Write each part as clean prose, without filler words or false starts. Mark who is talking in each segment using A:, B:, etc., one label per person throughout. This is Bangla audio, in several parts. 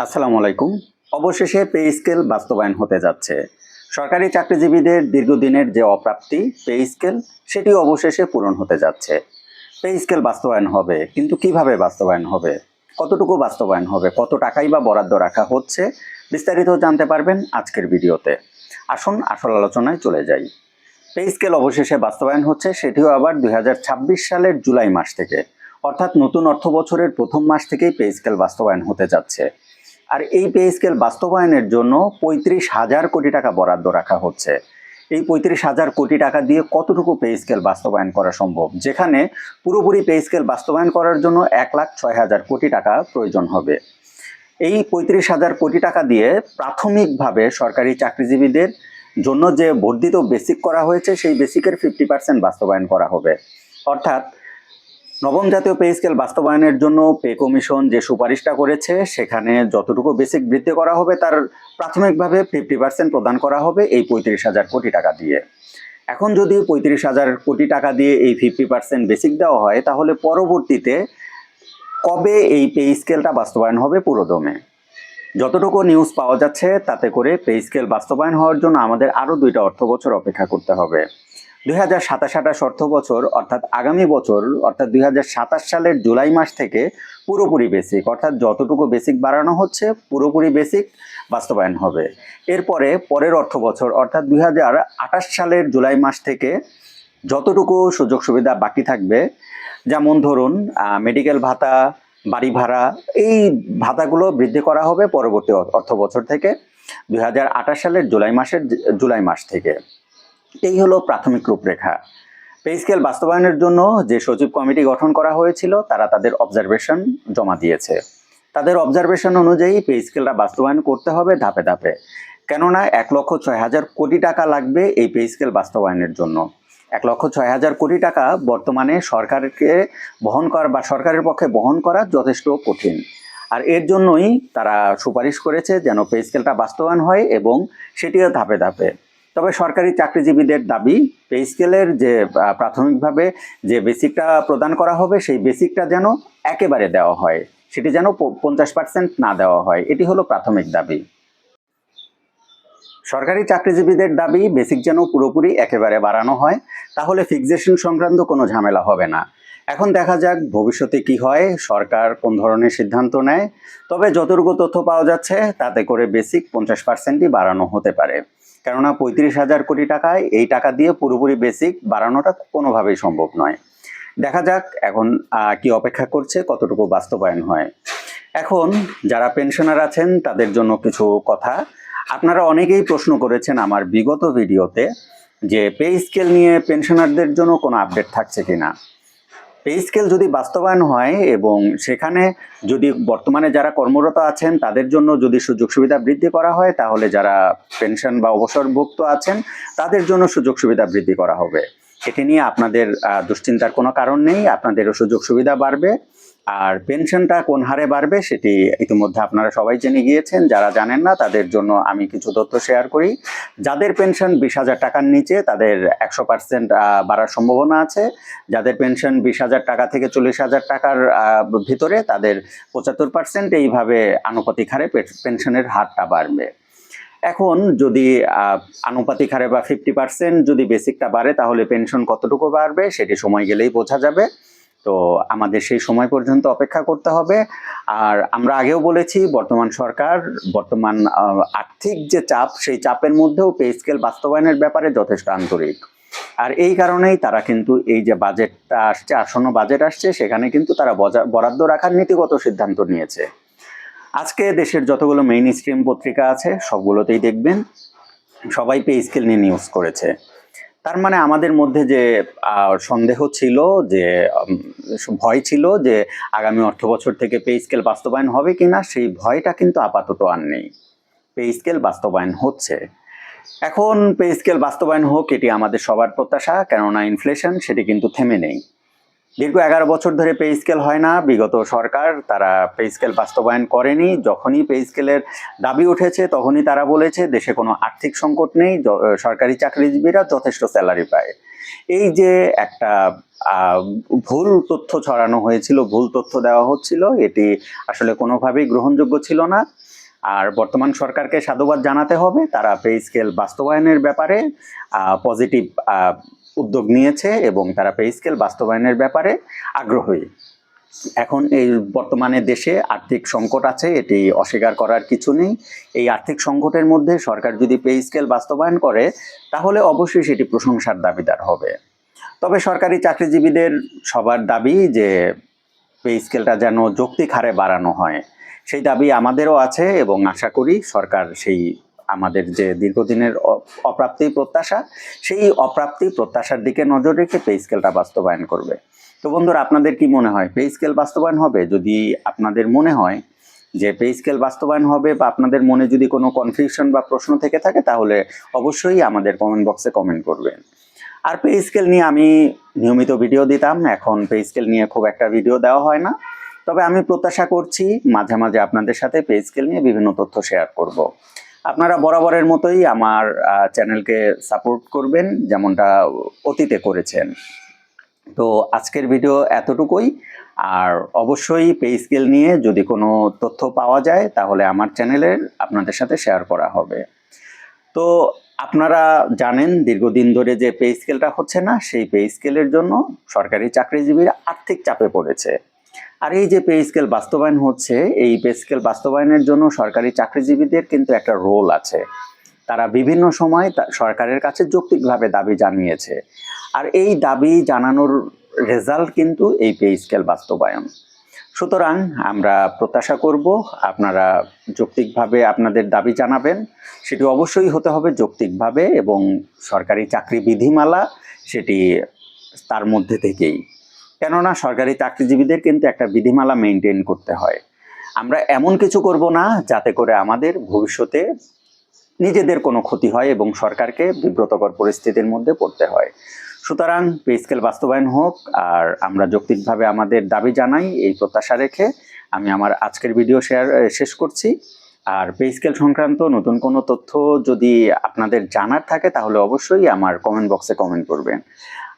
A: আসসালামু আলাইকুম। অবশেষে পে স্কেল বাস্তবায়ন হতে যাচ্ছে। সরকারি চাকরিজীবীদের দীর্ঘদিনের যে অপ্রাপ্তি পে স্কেল, সেটি অবশেষে পূরণ হতে যাচ্ছে। পে স্কেল বাস্তবায়ন হবে, কিন্তু কিভাবে বাস্তবায়ন হবে, কতটুকু বাস্তবায়ন হবে, কত টাকাই বা বরাদ্দ রাখা হচ্ছে, বিস্তারিত জানতে পারবেন আজকের ভিডিওতে। আসুন আসল আলোচনায় চলে যাই। পে স্কেল অবশেষে বাস্তবায়ন হচ্ছে, সেটিও আবার 2026 সালের জুলাই মাস থেকে, অর্থাৎ নতুন অর্থ বছরের প্রথম মাস থেকেই পে স্কেল বাস্তবায়ন হতে যাচ্ছে। আর এই পে স্কেল বাস্তবায়নের জন্য 35,000 কোটি টাকা বরাদ্দ রাখা হচ্ছে। এই 35,000 কোটি টাকা দিয়ে কতটুকু পে স্কেল বাস্তবায়ন করা সম্ভব, যেখানে পুরোপুরি পে স্কেল বাস্তবায়ন করার জন্য 1,06,000 কোটি টাকা প্রয়োজন হবে। এই 35,000 কোটি টাকা দিয়ে প্রাথমিকভাবে সরকারি চাকরিজীবীদের জন্য যে বর্ধিত বেসিক করা হয়েছে, সেই বেসিকের 50% বাস্তবায়ন করা হবে। অর্থাৎ নবম জাতীয় পে স্কেল বাস্তবায়নের জন্য পে কমিশন যে সুপারিশটা করেছে, সেখানে যতটুকু বেসিক বৃদ্ধি করা হবে তার প্রাথমিকভাবে 50% প্রদান করা হবে এই 35,000 কোটি টাকা দিয়ে। এখন যদি 35,000 কোটি টাকা দিয়ে এই 50% বেসিক দেওয়া হয়, তাহলে পরবর্তীতে কবে এই পে স্কেলটা বাস্তবায়ন হবে পুরোদমে? যতটুকু নিউজ পাওয়া যাচ্ছে তাতে করে পে স্কেল বাস্তবায়ন হওয়ার জন্য আমাদের আরও 2টা অর্থ বছর অপেক্ষা করতে হবে। 2027-28 অর্থ বছর অর্থাৎ আগামী বছর, অর্থাৎ 2027 সালের জুলাই মাস থেকে পুরোপুরি বেসিক, অর্থাৎ যতটুকু বেসিক বাড়ানো হচ্ছে পুরোপুরি বেসিক বাস্তবায়ন হবে। এরপরে পরের অর্থ বছর অর্থাৎ 2028 সালের জুলাই মাস থেকে যতটুকু সুযোগ সুবিধা বাকি থাকবে, যেমন ধরুন মেডিকেল ভাতা, বাড়ি ভাড়া, এই ভাতাগুলো বৃদ্ধি করা হবে পরবর্তী অর্থ বছর থেকে, 2028 সালের জুলাই মাস থেকে। এই হলো প্রাথমিক রূপরেখা। পে স্কেল বাস্তবায়নের জন্য যে সচিব কমিটি গঠন করা হয়েছিল, তারা তাদের অবজারভেশন জমা দিয়েছে। তাদের অবজারভেশন অনুযায়ী পে স্কেলটা বাস্তবায়ন করতে হবে ধাপে ধাপে, কেননা 1,06,000 কোটি টাকা লাগবে এই পে স্কেল বাস্তবায়নের জন্য। 1,06,000 কোটি টাকা বর্তমানে সরকারকে বহন করা বা সরকারের পক্ষে বহন করা যথেষ্ট কঠিন। আর এর জন্যই তারা সুপারিশ করেছে যেন পে স্কেলটা বাস্তবায়ন হয়, এবং সেটিও ধাপে ধাপে। তবে সরকারি চাকরিজীবীদের দাবি, পে স্কেলের যে প্রাথমিকভাবে যে বেসিকটা প্রদান করা হবে, সেই বেসিকটা যেন একেবারে দেওয়া হয়, সেটি যেন 50% না দেওয়া হয়। এটি হলো প্রাথমিক দাবি। সরকারি চাকরিজীবীদের দাবি বেসিক যেন পুরোপুরি একেবারে বাড়ানো হয়, তাহলে ফিক্সেশন সংক্রান্ত কোনো ঝামেলা হবে না। এখন দেখা যাক ভবিষ্যতে কি হয়, সরকার কোন ধরনের সিদ্ধান্ত নেয়। তবে যতটুকু তথ্য পাওয়া যাচ্ছে তাতে করে বেসিক 50%ই বাড়ানো হতে পারে, কেননা 35,000 কোটি টাকায় এই টাকা দিয়ে পুরোপুরি বেসিক বাড়ানোটা কোনোভাবেই সম্ভব নয়। দেখা যাক এখন কি অপেক্ষা করছে, কতটুকু বাস্তবায়ন হয়। এখন যারা পেনশনার আছেন তাদের জন্য কিছু কথা। আপনারা অনেকেই প্রশ্ন করেছেন আমার বিগত ভিডিওতে যে পে স্কেল নিয়ে পেনশনারদের জন্য কোনো আপডেট থাকছে কিনা। পে স্কেল যদি বাস্তবায়ন হয় এবং সেখানে যদি বর্তমানে যারা কর্মরত আছেন তাদের জন্য যদি সুযোগ সুবিধা বৃদ্ধি করা হয়, তাহলে যারা পেনশন বা অবসরভুক্ত আছেন তাদের জন্য সুযোগ সুবিধা বৃদ্ধি করা হবে। এটি নিয়ে আপনাদের দুশ্চিন্তার কোনো কারণ নেই, আপনাদেরও সুযোগ সুবিধা বাড়বে। আর পেনশনটা কোন হারে বাড়বে সেটি ইতিমধ্যে আপনারা সবাই জেনে গিয়েছেন। যারা জানেন না তাদের জন্য আমি কিছু তথ্য শেয়ার করি। যাদের পেনশন 20,000 টাকার নিচে, তাদের 100% বাড়ার সম্ভাবনা আছে। যাদের পেনশন 20,000 টাকা থেকে 40,000 টাকার ভিতরে, তাদের 75% এইভাবে আনুপাতিক হারে পেনশনের হারটা বাড়বে। এখন যদি আনুপাতিক হারে বা 50% যদি বেসিকটা বাড়ে, তাহলে পেনশন কতটুকু বাড়বে সেটি সময় গেলেই বোঝা যাবে। তো আমাদের সেই সময় পর্যন্ত অপেক্ষা করতে হবে। আর আমরা আগেও বলেছি, বর্তমান সরকার বর্তমান আর্থিক যে চাপ, সেই চাপের মধ্যেও পে স্কেল বাস্তবায়নের ব্যাপারে যথেষ্ট আন্তরিক। আর এই কারণেই তারা কিন্তু এই যে বাজেটটা আসছে, আসন্ন বাজেট আসছে, সেখানে কিন্তু তারা বরাদ্দ রাখার নীতিগত সিদ্ধান্ত নিয়েছে। আজকে দেশের যতগুলো মেইন স্ট্রিম পত্রিকা আছে সবগুলোতেই দেখবেন সবাই পে স্কেল নিয়ে নিউজ করেছে। তার মানে আমাদের মধ্যে যে সন্দেহ ছিল, যে ভয় ছিল যে আগামী অর্থ বছর থেকে পে স্কেল বাস্তবায়ন হবে কিনা, সেই ভয়টা কিন্তু আপাতত আর নেই। পে স্কেল বাস্তবায়ন হচ্ছে। এখন পে স্কেল বাস্তবায়ন হোক, এটি আমাদের সবার প্রত্যাশা, কেননা ইনফ্লেশন সেটি কিন্তু থেমে নেই। দীর্ঘ 11 বছর ধরে পে স্কেল হয় না। বিগত সরকার তারা পে স্কেল বাস্তবায়ন করেনি। যখনই পে স্কেলের দাবি উঠেছে তখনই তারা বলেছে দেশে কোনো আর্থিক সংকট নেই, সরকারি চাকরিজীবীরা যথেষ্ট স্যালারি পায়। এই যে একটা ভুল তথ্য ছড়ানো হয়েছিল, ভুল তথ্য দেওয়া হচ্ছিল, এটি আসলে কোনোভাবেই গ্রহণযোগ্য ছিল না। আর বর্তমান সরকারকে সাধুবাদ জানাতে হবে, তারা পে স্কেল বাস্তবায়নের ব্যাপারে পজিটিভ উদ্যোগ নিয়েছে এবং তারা পে স্কেল বাস্তবায়নের ব্যাপারে আগ্রহী। এখন এই বর্তমানে দেশে আর্থিক সংকট আছে, এটি অস্বীকার করার কিছু নেই। এই আর্থিক সংকটের মধ্যে সরকার যদি পে স্কেল বাস্তবায়ন করে তাহলে অবশ্যই সেটি প্রশংসার দাবিদার হবে। তবে সরকারি চাকরিজীবীদের সবার দাবি যে পে স্কেলটা যেন যৌক্তিক হারে বাড়ানো হয়, সেই দাবি আমাদেরও আছে এবং আশা করি সরকার সেই আমাদের যে দীর্ঘদিনের অপ্রাপ্তি প্রত্যাশা, সেই অপ্রাপ্তি প্রত্যাশার দিকে নজর রেখে পে স্কেলটা বাস্তবায়ন করবে। তো বন্ধুরা, আপনাদের কি মনে হয় পে স্কেল বাস্তবায়ন হবে? যদি আপনাদের মনে হয় যে পে স্কেল বাস্তবায়ন হবে বা আপনাদের মনে যদি কোনো কনফিউশন বা প্রশ্ন থেকে থাকে তাহলে অবশ্যই আমাদের কমেন্ট বক্সে কমেন্ট করবেন। আর পে স্কেল নিয়ে আমি নিয়মিত ভিডিও দিতাম, এখন পে স্কেল নিয়ে খুব একটা ভিডিও দেওয়া হয় না। তবে আমি প্রত্যাশা করছি মাঝে মাঝে আপনাদের সাথে পে স্কেল নিয়ে বিভিন্ন তথ্য শেয়ার করব। আপনারা বরাবরের মতোই আমার চ্যানেলকে সাপোর্ট করবেন যেমনটা অতীতে করেছেন। তো আজকের ভিডিও এতটুকুই। আর অবশ্যই পে স্কেল নিয়ে যদি কোনো তথ্য পাওয়া যায় তাহলে আমার চ্যানেলের আপনাদের সাথে শেয়ার করা হবে। তো আপনারা জানেন দীর্ঘদিন ধরে যে পে স্কেলটা হচ্ছে না, সেই পে স্কেলের জন্য সরকারি চাকরিজীবীরা আর্থিক চাপে পড়েছে। আর এই যে পে স্কেল বাস্তবায়ন হচ্ছে, এই পে স্কেল বাস্তবায়নের জন্য সরকারি চাকরিজীবীদের কিন্তু একটা রোল আছে। তারা বিভিন্ন সময় সরকারের কাছে যৌক্তিকভাবে দাবি জানিয়েছে, আর এই দাবি জানানোর রেজাল্ট কিন্তু এই পে স্কেল বাস্তবায়ন। সুতরাং আমরা প্রত্যাশা করব আপনারা যৌক্তিকভাবে আপনাদের দাবি জানাবেন, সেটি অবশ্যই হতে হবে যৌক্তিকভাবে এবং সরকারি চাকরি বিধিমালা সেটি তার মধ্যে থেকেই। কেননা সরকারি চাকরিজীবীদের কিন্তু একটা বিধিমালা মেনটেন করতে হয়। আমরা এমন কিছু করব না যাতে করে আমাদের ভবিষ্যতে নিজেদের কোনো ক্ষতি হয় এবং সরকারকে বিব্রতকর পরিস্থিতির মধ্যে পড়তে হয়। সুতরাং পে স্কেল বাস্তবায়ন হোক আর আমরা যৌক্তিকভাবে আমাদের দাবি জানাই, এই প্রত্যাশা রেখে আমি আমার আজকের ভিডিও শেষ করছি। আর পে স্কেল সংক্রান্ত নতুন কোনো তথ্য যদি আপনাদের জানার থাকে তাহলে অবশ্যই আমার কমেন্ট বক্সে কমেন্ট করবেন।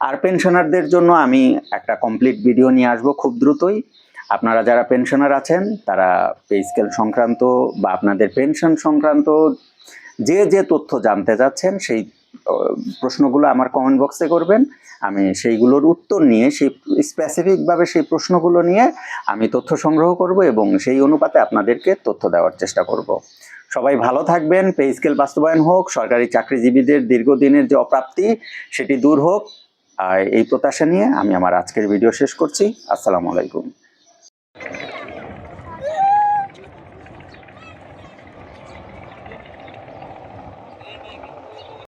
A: আর পেনশনারদের জন্য আমি একটা কমপ্লিট ভিডিও নিয়ে আসবো খুব দ্রুতই। আপনারা যারা পেনশনার আছেন তারা পে স্কেল সংক্রান্ত বা আপনাদের পেনশন সংক্রান্ত যে যে তথ্য জানতে চাচ্ছেন সেই প্রশ্নগুলো আমার কমেন্ট বক্সে করবেন। আমি সেইগুলোর উত্তর নিয়ে সেই স্পেসিফিকভাবে সেই প্রশ্নগুলো নিয়ে আমি তথ্য সংগ্রহ করব এবং সেই অনুপাতে আপনাদেরকে তথ্য দেওয়ার চেষ্টা করব। সবাই ভালো থাকবেন, পে স্কেল বাস্তবায়ন হোক, সরকারি চাকরিজীবীদের দীর্ঘদিনের যে অপ্রাপ্তি সেটি দূর হোক। আর এই প্রত্যাশা নিয়ে আমি আমার আজকের ভিডিও শেষ করছি। আসসালামু আলাইকুম।